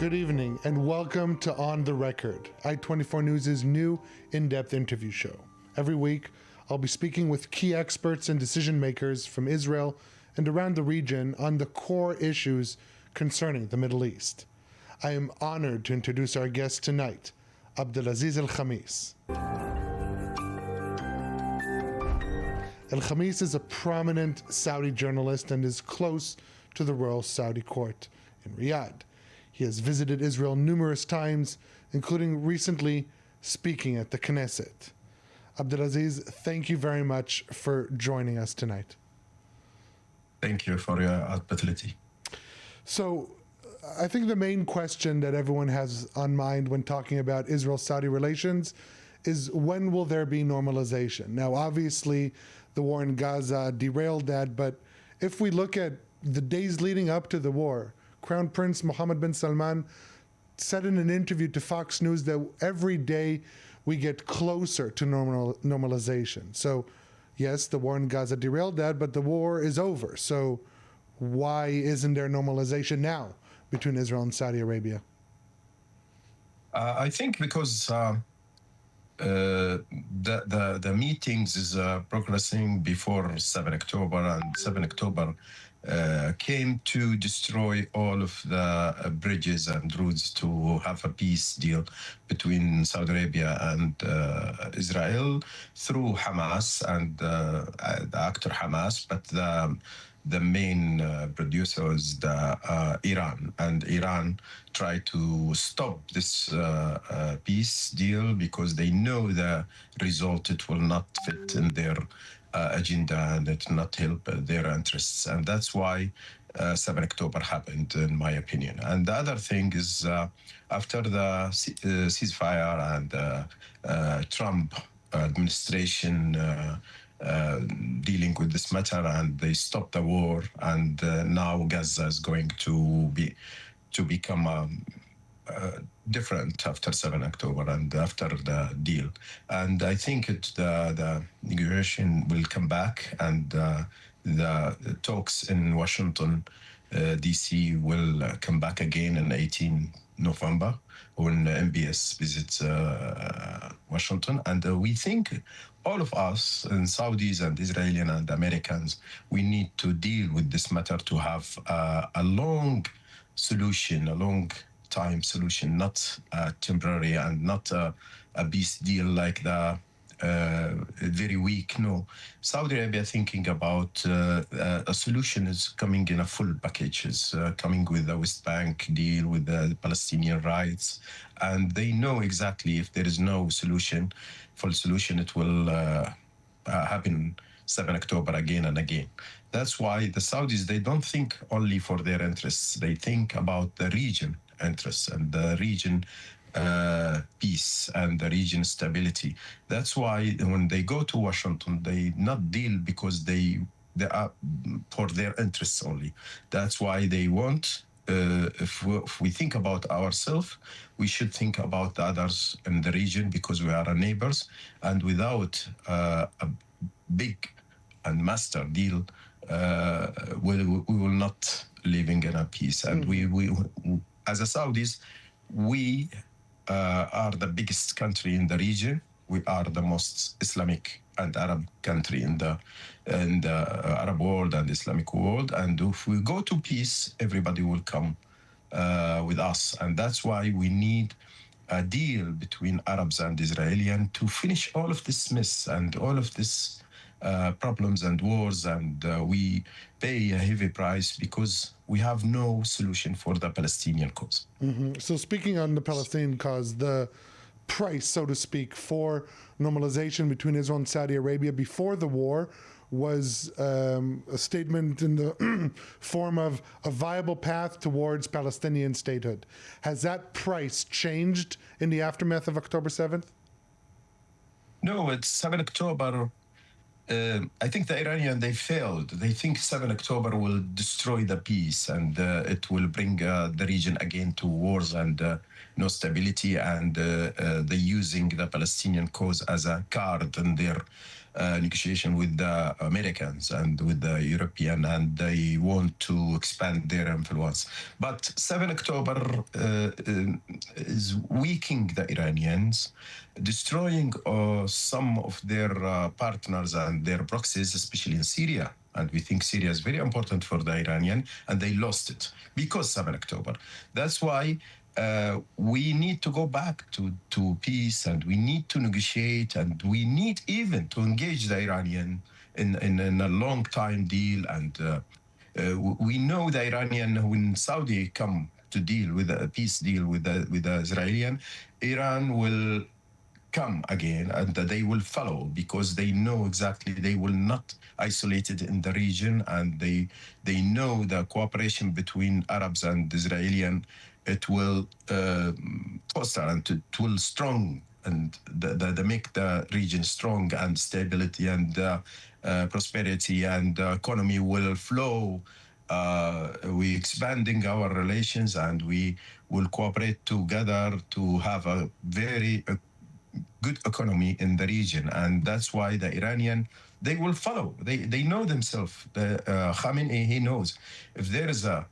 Good evening and welcome to On the Record, I-24 News' new in-depth interview show. Every week, I'll be speaking with key experts and decision makers from Israel and around the region on the core issues concerning the Middle East. I am honored to introduce our guest tonight, Abdulaziz Al-Khamis. Al-Khamis is a prominent Saudi journalist and is close to the Royal Saudi Court in Riyadh. He has visited Israel numerous times, including recently speaking at the Knesset. Abdulaziz, thank you very much for joining us tonight. Thank you for your hospitality. So, I think the main question that everyone has on mind when talking about Israel-Saudi relations is when will there be normalization? Now, obviously, the war in Gaza derailed that, but if we look at the days leading up to the war, Crown Prince Mohammed bin Salman said in an interview to Fox News that every day we get closer to normalization. So, yes, the war in Gaza derailed that, but the war is over. So, why isn't there normalization now between Israel and Saudi Arabia? I think because the meetings is progressing before 7 October, and 7 October came to destroy all of the bridges and routes to have a peace deal between Saudi Arabia and Israel through Hamas and the actor Hamas, but the main producer is Iran, and Iran tried to stop this peace deal because they know the result it will not fit in their agenda and it will not help their interests, and that's why 7 October happened, in my opinion. And the other thing is after the ceasefire and Trump administration dealing with this matter, and they stopped the war, and now Gaza is going to become different after 7 October and after the deal. And I think the negotiation will come back, and the talks in Washington, D.C. will come back again on 18 November when MBS visits Washington. And we think all of us, and Saudis and Israelis and Americans, we need to deal with this matter to have a long solution, a long time solution, not temporary and not a peace deal like the very weak. No, Saudi Arabia thinking about a solution is coming in a full package, is coming with the West Bank deal, with the Palestinian rights, and they know exactly if there is no solution, full solution, it will happen 7 October again and again. That's why the Saudis, they don't think only for their interests, they think about the region interests and the region peace and the region stability. That's why when they go to Washington, they not deal because they are for their interests only. That's why they want, if we think about ourselves, we should think about the others in the region because we are neighbors, and without a big and master deal, we will not living in a peace. And we as a Saudis, we are the biggest country in the region. We are the most Islamic and Arab country in the Arab world and Islamic world. And if we go to peace, everybody will come with us. And that's why we need a deal between Arabs and Israelis to finish all of this mess and all of this problems and wars, and we pay a heavy price because we have no solution for the Palestinian cause. Mm-hmm. So speaking on the Palestinian cause, the price, so to speak, for normalization between Israel and Saudi Arabia before the war was a statement in the form of a viable path towards Palestinian statehood. Has that price changed in the aftermath of October 7th? No, it's 7 October. I think the Iranians, they failed. They think 7 October will destroy the peace, and it will bring the region again to wars and no stability, and they using the Palestinian cause as a card in their negotiation with the Americans and with the European, and they want to expand their influence. But 7 October is weakening the Iranians, destroying some of their partners and their proxies, especially in Syria. And we think Syria is very important for the Iranian, and they lost it because 7 October. That's why we need to go back to peace, and we need to negotiate, and we need even to engage the Iranian in a long-time deal. And we know the Iranian, when Saudi come to deal with a peace deal with the Israeli, Iran will come again, and they will follow, because they know exactly they will not isolate it in the region, and they know the cooperation between Arabs and Israeli, it will foster and it will strong and the make the region strong, and stability and prosperity and economy will flow. We expanding our relations, and we will cooperate together to have a very good economy in the region. And that's why the Iranian, they will follow. They know themselves. Khamenei, he knows if there is a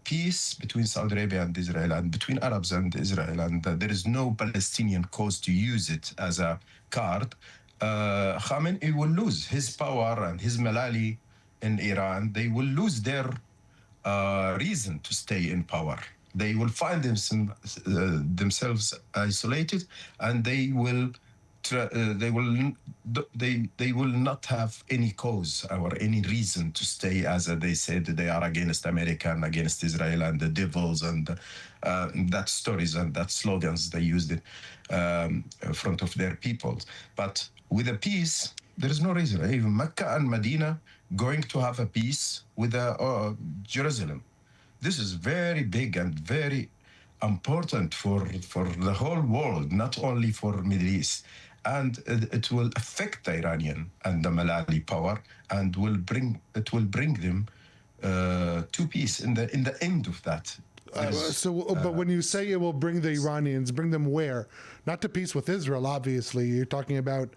peace between Saudi Arabia and Israel, and between Arabs and Israel, and there is no Palestinian cause to use it as a card, Khamenei will lose his power, and his Malali in Iran, they will lose their reason to stay in power. They will find themselves isolated, and they will not have any cause or any reason to stay, as they said they are against America and against Israel and the devils, and that stories and that slogans they used it in front of their people. But with a peace, there is no reason. Even Mecca and Medina going to have a peace with Jerusalem. This is very big and very important for the whole world, not only for Middle East. And it will affect the Iranian and the Malali power, and will bring them to peace in the end of that. But when you say it will bring the Iranians, bring them where? Not to peace with Israel, obviously. You're talking about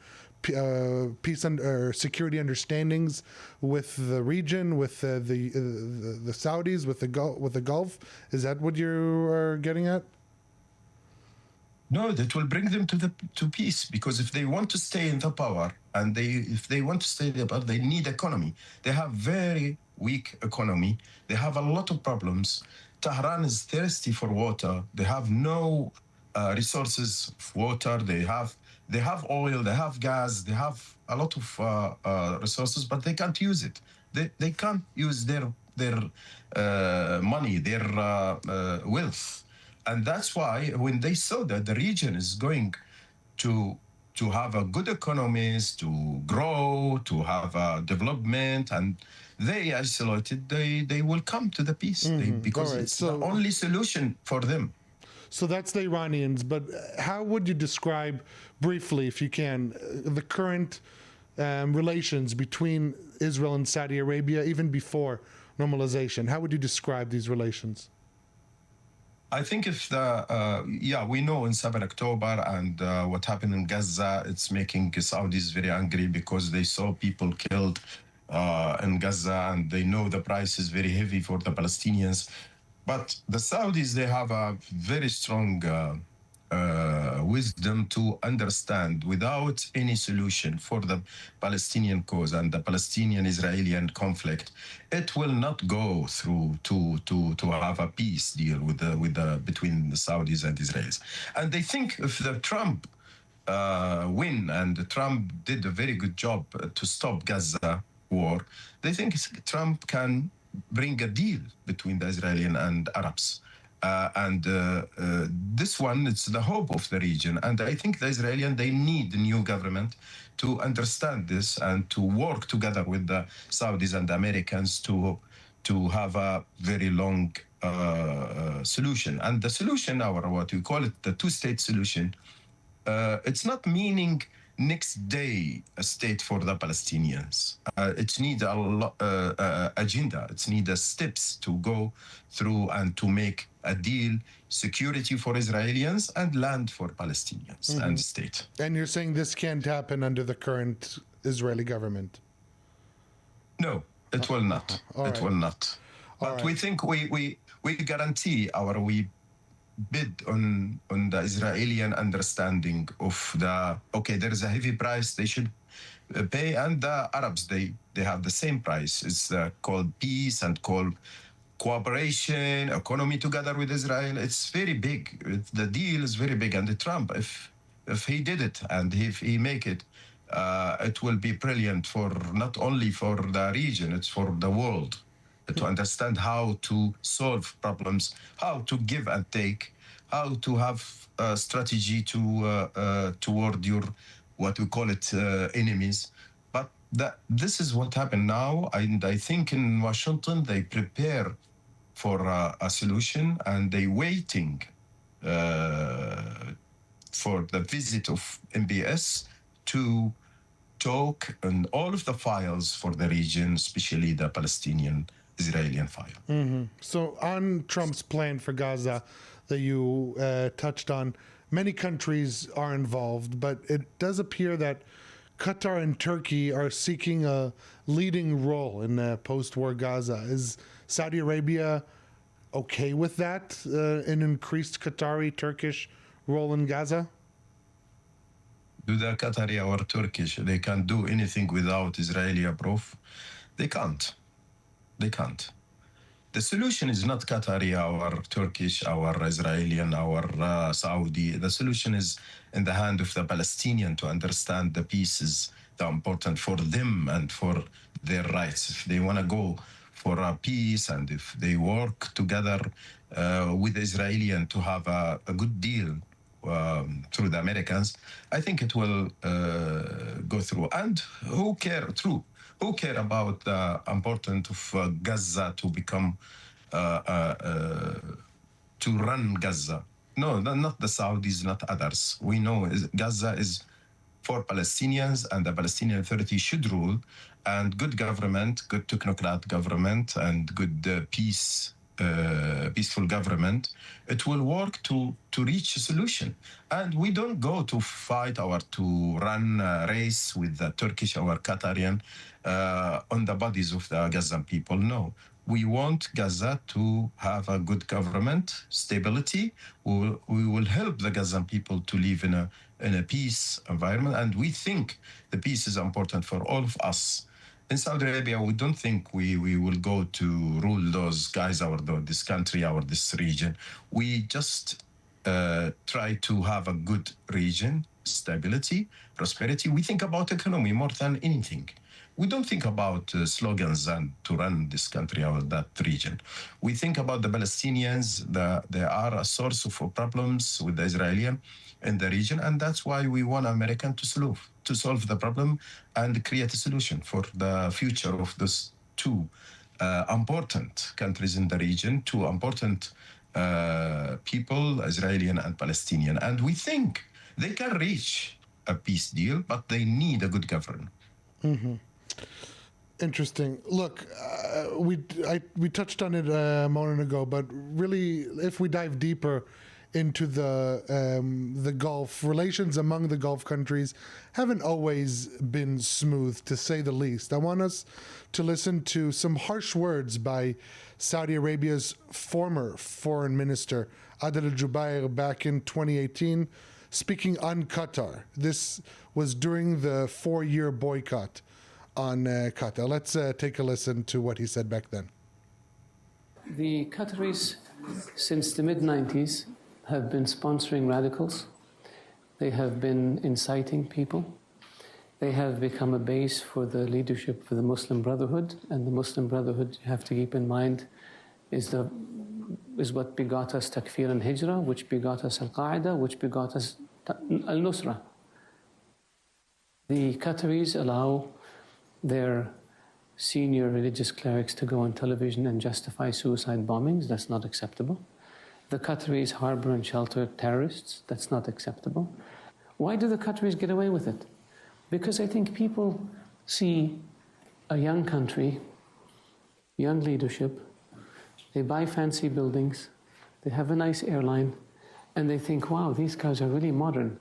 peace or security understandings with the region, with the Saudis, with the Gulf. Is that what you are getting at? No, that will bring them to peace, because if they want to stay in the power, and if they want to stay in the power, they need economy. They have very weak economy. They have a lot of problems. Tehran is thirsty for water. They have no resources of water. They have oil. They have gas. They have a lot of resources, but they can't use it. They can't use their money, their wealth. And that's why when they saw that the region is going to have a good economies, to grow, to have development, and they isolated, they will come to the peace, because it's the only solution for them. So that's the Iranians. But how would you describe briefly, if you can, the current relations between Israel and Saudi Arabia, even before normalization? How would you describe these relations? I think if we know in 7 October and what happened in Gaza, it's making Saudis very angry, because they saw people killed in Gaza, and they know the price is very heavy for the Palestinians. But the Saudis, they have a very strong wisdom to understand, without any solution for the Palestinian cause and the Palestinian-Israeli conflict, it will not go through to have a peace deal between the Saudis and Israelis. And they think if the Trump win, and Trump did a very good job to stop Gaza war, they think Trump can bring a deal between the Israeli and Arabs. This one, it's the hope of the region. And I think the Israelis, they need a new government to understand this, and to work together with the Saudis and the Americans to have a very long solution. And the solution, what we call it, the two-state solution, it's not meaning next day a state for the Palestinians. It needs a agenda. It needs steps to go through and to make a deal, security for Israelis and land for Palestinians and state. And you're saying this can't happen under the current Israeli government? No, it will not. All It right. will not. But right. we think we guarantee we bid on the Israeli understanding of okay, there is a heavy price they should pay, and the Arabs they have the same price. It's called peace and called cooperation, economy together with Israel. It's very big. The deal is very big, and Trump, if he did it and if he make it, it will be brilliant for not only for the region, it's for the world to understand how to solve problems, how to give and take, how to have a strategy to toward your what we call it enemies. But this is what happened now, and I think in Washington they prepare for a solution, and they waiting for the visit of MBS to talk on all of the files for the region, especially the Palestinian-Israeli file. So on Trump's plan for Gaza that you touched on, many countries are involved, but it does appear that Qatar and Turkey are seeking a leading role in post-war Gaza. Is Saudi Arabia okay with that, an increased Qatari-Turkish role in Gaza? Do the Qatari or Turkish, they can't do anything without Israeli approval? They can't. They can't. The solution is not Qatari or Turkish or Israeli or Saudi. The solution is in the hand of the Palestinian to understand the peace is important for them and for their rights. If they want to go for a peace and if they work together with the Israeli and to have a good deal through the Americans, I think it will go through. And who care about the importance of Gaza to become to run Gaza? No, not the Saudis, not others. We know Gaza is for Palestinians, and the Palestinian Authority should rule, and good government, good technocrat government, and good peaceful government, it will work to reach a solution. And we don't go to fight or to run a race with the Turkish or Qatarian on the bodies of the Gazan people. No, we want Gaza to have a good government, stability. We will help the Gazan people to live in a peace environment. And we think the peace is important for all of us. In Saudi Arabia, we don't think we will go to rule those guys or this country or this region. We just try to have a good region, stability, prosperity. We think about economy more than anything. We don't think about slogans and to run this country or that region. We think about the Palestinians. They are a source of problems with the Israeli in the region, and that's why we want American to solve the problem and create a solution for the future of those two important countries in the region, two important people, Israeli and Palestinian. And we think they can reach a peace deal, but they need a good government. Mm-hmm. Interesting. Look, we touched on it a moment ago, but really, if we dive deeper into the Gulf, relations among the Gulf countries haven't always been smooth, to say the least. I want us to listen to some harsh words by Saudi Arabia's former foreign minister, Adel Al-Jubair, back in 2018, speaking on Qatar. This was during the 4-year boycott on Qatar. Let's take a listen to what he said back then. The Qataris, since the mid-90s, have been sponsoring radicals. They have been inciting people. They have become a base for the leadership for the Muslim Brotherhood, and the Muslim Brotherhood, you have to keep in mind, is what begot us Takfir and Hijrah, which begot us Al-Qaeda, which begot us Al-Nusra. The Qataris allow their senior religious clerics to go on television and justify suicide bombings. That's not acceptable. The Qataris harbor and shelter terrorists. That's not acceptable. Why do the Qataris get away with it? Because I think people see a young country, young leadership, they buy fancy buildings, they have a nice airline, and they think, wow, these guys are really modern.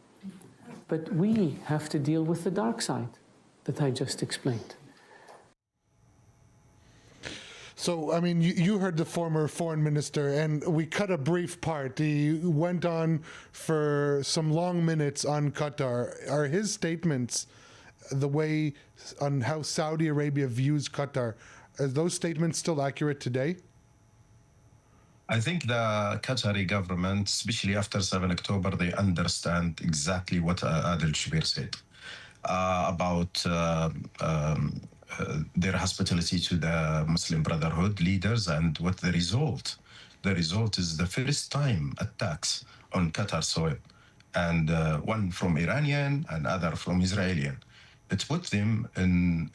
But we have to deal with the dark side. that I just explained. So, I mean, you heard the former foreign minister, and we cut a brief part. He went on for some long minutes on Qatar. Are his statements, the way on how Saudi Arabia views Qatar, are those statements still accurate today? I think the Qatari government, especially after 7 October, they understand exactly what Adel Jubeir said about their hospitality to the Muslim Brotherhood leaders and what the result. The result is the first time attacks on Qatar soil, and one from Iranian and other from Israeli. It put them in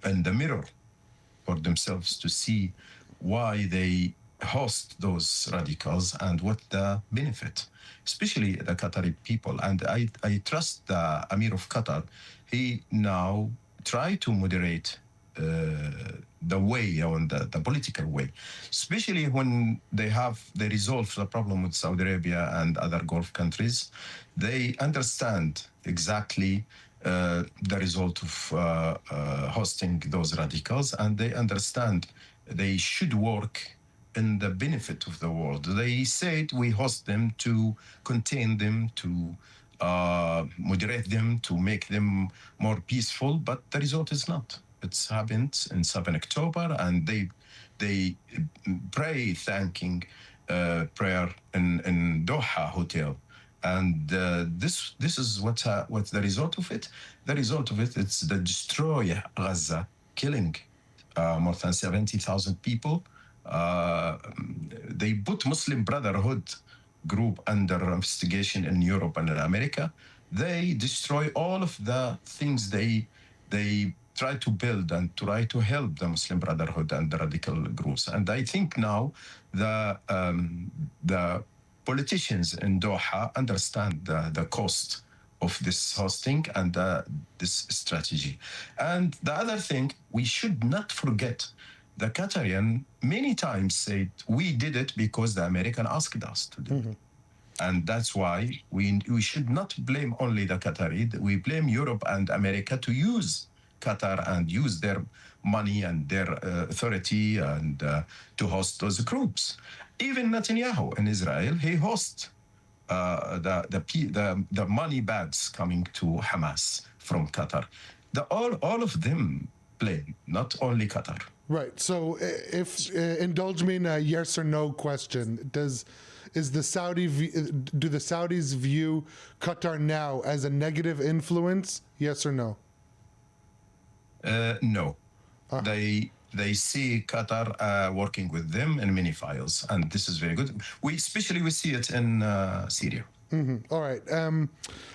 the mirror for themselves to see why they host those radicals and what the benefit, especially the Qatari people. And I trust the Emir of Qatar. He now try to moderate the way, on the political way, especially when they resolve the problem with Saudi Arabia and other Gulf countries. They understand exactly the result of hosting those radicals, and they understand they should work in the benefit of the world. They said we host them to contain them, to moderate them, to make them more peaceful, but the result is not. It's happened in 7 October, and they pray thanking prayer in Doha Hotel. And this is what the result of it. The result of it, it's the destroy Gaza, killing more than 70,000 people. They put Muslim Brotherhood group under investigation in Europe and in America. They destroy all of the things they try to build and try to help the Muslim Brotherhood and the radical groups. And I think now the politicians in Doha understand the cost of this hosting and this strategy. And the other thing, we should not forget, the Qatarian many times said, we did it because the American asked us to do it. And that's why we should not blame only the Qatari. We blame Europe and America to use Qatar and use their money and their authority and to host those groups. Even Netanyahu in Israel, he hosts the money bags coming to Hamas from Qatar. All of them blame, not only Qatar. Right. So, if indulge me in a yes or no question, do the Saudis view Qatar now as a negative influence? Yes or no? No. They see Qatar working with them in many files, and this is very good. We see it in Syria. All right.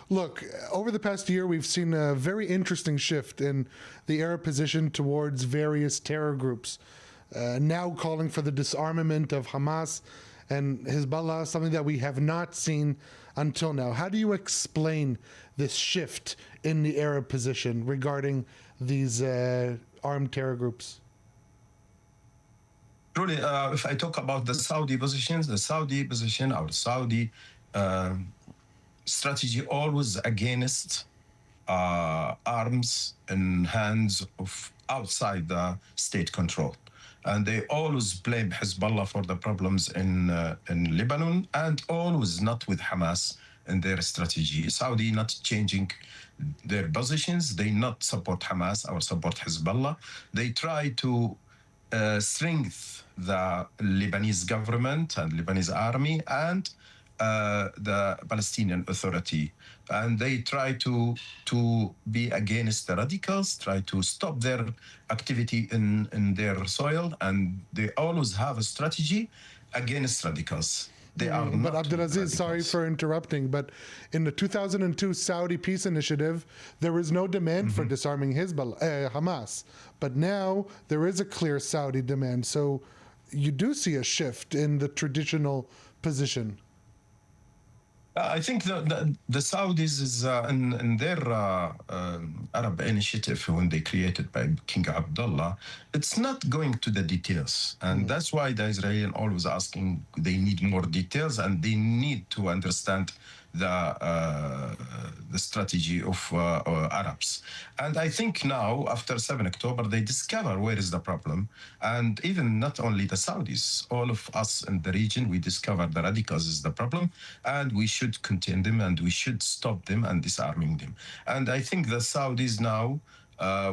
Look, over the past year, we've seen a very interesting shift in the Arab position towards various terror groups, now calling for the disarmament of Hamas and Hezbollah, something that we have not seen until now. How do you explain this shift in the Arab position regarding these armed terror groups? Truly, if I talk about the Saudi positions, our Saudi strategy always against arms in hands of outside the state control. And they always blame Hezbollah for the problems in Lebanon, and always not with Hamas in their strategy. Saudi not changing their positions. They not support Hamas or support Hezbollah. They try to strengthen the Lebanese government and Lebanese army and the Palestinian Authority. And they try to be against the radicals, try to stop their activity in their soil, and they always have a strategy against radicals. They are not. But Abdulaziz, sorry for interrupting, but in the 2002 Saudi peace initiative, there was no demand for disarming Hamas. But now there is a clear Saudi demand. So you do see a shift in the traditional position. I think the Saudis is in their Arab initiative when they created by King Abdullah, it's not going to the details. And that's why the Israelis always asking, they need more details and they need to understand the strategy of Arabs. And I think now, after 7 October, they discover where is the problem. And even not only the Saudis, all of us in the region, we discover the radicals is the problem, and we should contain them, and we should stop them and disarming them. And I think the Saudis now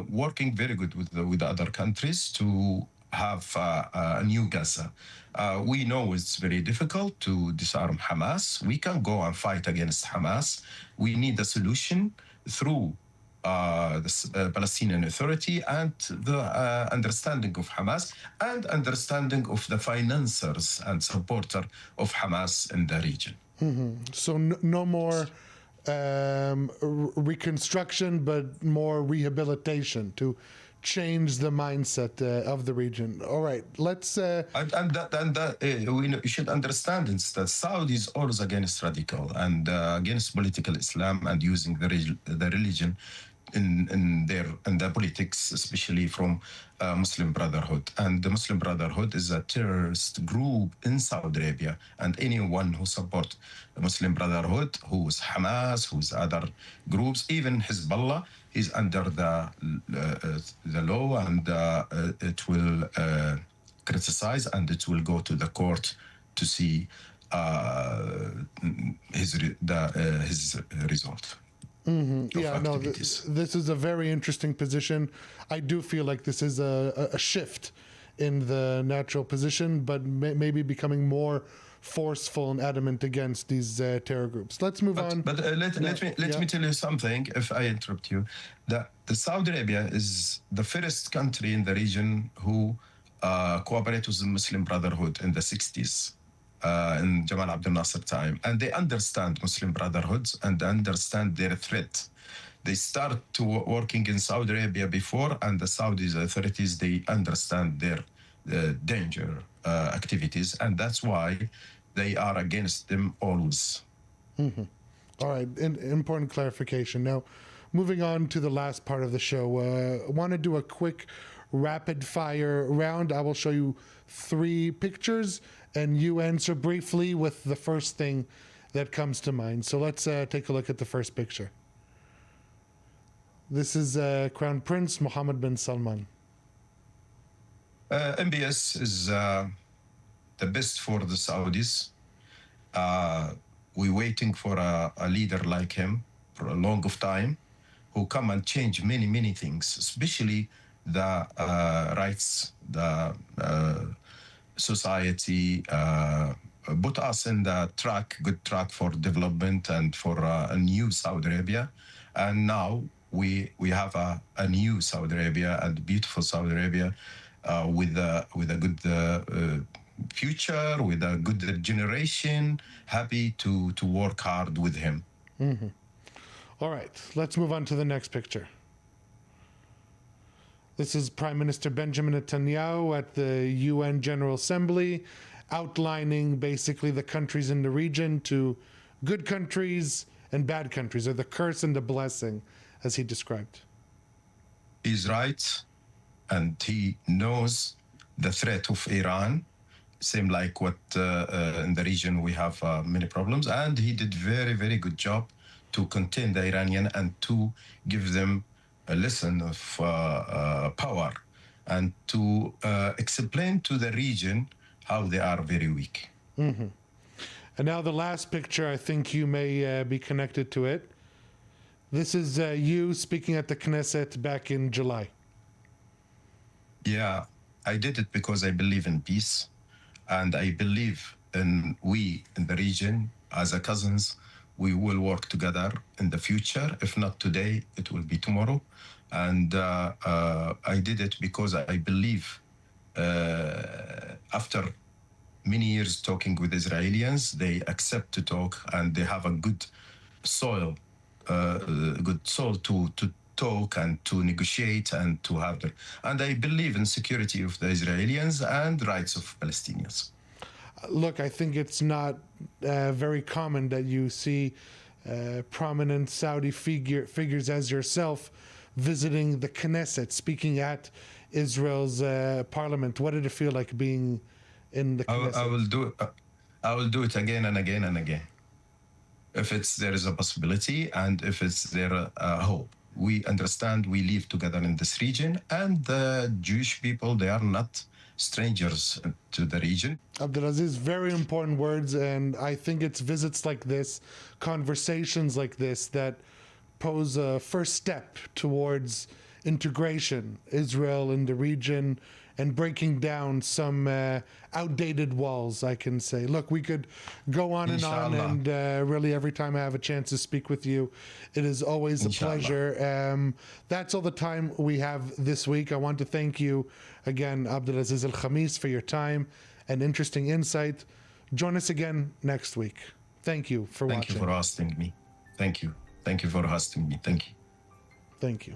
working very good with other countries to have a new Gaza. We know it's very difficult to disarm Hamas. We can go and fight against Hamas. We need a solution through the Palestinian Authority and the understanding of Hamas and understanding of the financiers and supporter of Hamas in the region. So no more reconstruction, but more rehabilitation to change the mindset of the region. All right, let's. We should understand is that Saudi is always against radical and against political Islam and using the religion in the politics, especially from Muslim Brotherhood. And the Muslim Brotherhood is a terrorist group in Saudi Arabia, and anyone who supports the Muslim Brotherhood, who's Hamas, who's other groups, even Hezbollah, is under the law, and it will criticize, and it will go to the court to see his result. Yeah, no, this is a very interesting position. I do feel like this is a shift in the natural position, but maybe becoming more forceful and adamant against these terror groups. Let's move on. But let me tell you something, if I interrupt you. The Saudi Arabia is the first country in the region who cooperated with the Muslim Brotherhood in the 60s. In Jamal Abdel Nasser time, and they understand Muslim Brotherhoods and understand their threat. They start to working in Saudi Arabia before, and the Saudi authorities, they understand their danger activities, and that's why they are against them always. All right, important clarification. Now, moving on to the last part of the show, I want to do a quick rapid fire round. I will show you 3 pictures, and you answer briefly with the first thing that comes to mind. So let's take a look at the first picture. This is Crown Prince Mohammed bin Salman. MBS is the best for the Saudis. We're waiting for a leader like him for a long of time, who come and change many things, especially the rights, the society, put us in the good track for development and for a new Saudi Arabia. And now we have a new Saudi Arabia, and beautiful Saudi Arabia with a good future, with a good generation, happy to work hard with him. All right, let's move on to the next picture. This is Prime Minister Benjamin Netanyahu at the UN General Assembly, outlining basically the countries in the region to good countries and bad countries, or the curse and the blessing, as he described. He's right, and he knows the threat of Iran. Same like what in the region we have many problems, and he did very good job to contain the Iranian and to give them a lesson of power, and to explain to the region how they are very weak. And now the last picture, I think you may be connected to it. This is you speaking at the Knesset back in July. Yeah, I did it because I believe in peace, and I believe in we in the region as a cousins. We will work together in the future. If not today, it will be tomorrow. And I did it because I believe after many years talking with Israelis, they accept to talk, and they have a good soul to talk and to negotiate and to have them. And I believe in security of the Israelis and rights of Palestinians. Look, I think it's not very common that you see prominent Saudi figures as yourself visiting the Knesset, speaking at Israel's parliament. What did it feel like being in the Knesset? I will do it again and again and again. if there is a possibility, and if there a hope. We understand we live together in this region, and the Jewish people, they are not strangers to the region. Abdulaziz, very important words, and I think it's visits like this, conversations like this, that pose a first step towards integration, Israel in the region, and breaking down some outdated walls, I can say. Look, we could go on and on, and really every time I have a chance to speak with you, it is always a pleasure. That's all the time we have this week. I want to thank you again, Abdulaziz Al-Khamis, for your time and interesting insight. Join us again next week. Thank you for watching. Thank you for hosting me. Thank you. Thank you for hosting me. Thank you. Thank you.